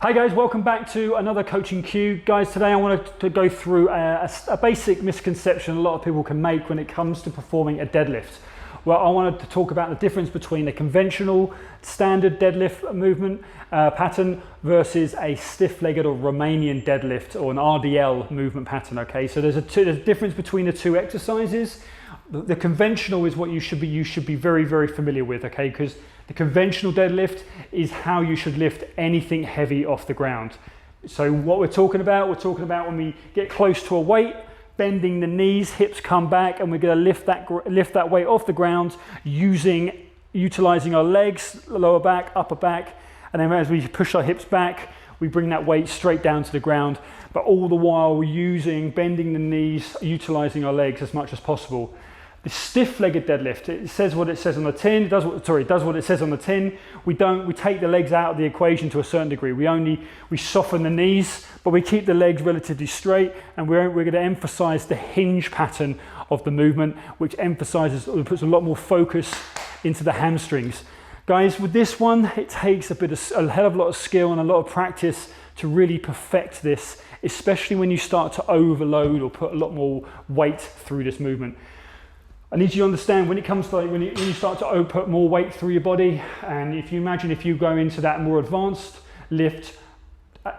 Hi guys, welcome back to another coaching cue. Guys, today I wanted to go through a basic misconception a lot of people can make when it comes to performing a deadlift. Well, I wanted to talk about the difference between a conventional standard deadlift movement pattern versus a stiff-legged or Romanian deadlift or an RDL movement pattern, okay? So there's a difference between the two exercises. The conventional is what you should be very, very familiar with, okay? Because the conventional deadlift is how you should lift anything heavy off the ground. So what we're talking about when we get close to a weight, bending the knees, hips come back, and we're going to lift that weight off the ground utilizing our legs, lower back, upper back, and then as we push our hips back, we bring that weight straight down to the ground, but all the while we're bending the knees, utilizing our legs as much as possible. The stiff-legged deadlift, it says what it says on the tin, does what it says on the tin. We take the legs out of the equation to a certain degree. We soften the knees, but we keep the legs relatively straight, and we're going to emphasize the hinge pattern of the movement, which puts a lot more focus into the hamstrings. Guys, with this one, it takes a hell of a lot of skill and a lot of practice to really perfect this, especially when you start to overload or put a lot more weight through this movement. I need you to understand when it comes to when you start to put more weight through your body, and if you go into that more advanced lift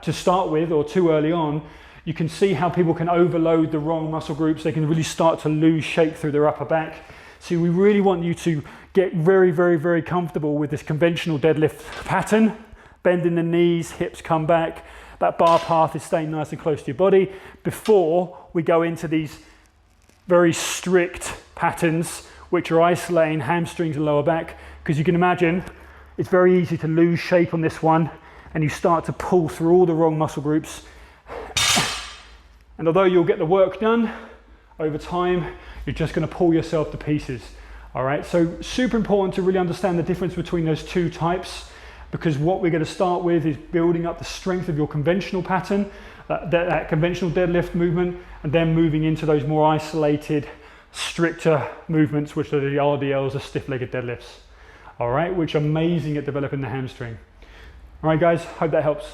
to start with or too early on, you can see how people can overload the wrong muscle groups. They can really start to lose shape through their upper back. So we really want you to get very, very, very comfortable with this conventional deadlift pattern, bending the knees, hips come back, that bar path is staying nice and close to your body before we go into these very strict patterns which are isolating hamstrings and lower back, because you can imagine it's very easy to lose shape on this one and you start to pull through all the wrong muscle groups, and although you'll get the work done over time, you're just going to pull yourself to pieces. All right, so super important to really understand the difference between those two types, because what we're going to start with is building up the strength of your conventional pattern, that conventional deadlift movement, and then moving into those more isolated, stricter movements, which are the RDLs, or stiff-legged deadlifts. All right, which are amazing at developing the hamstring. All right, guys, hope that helps.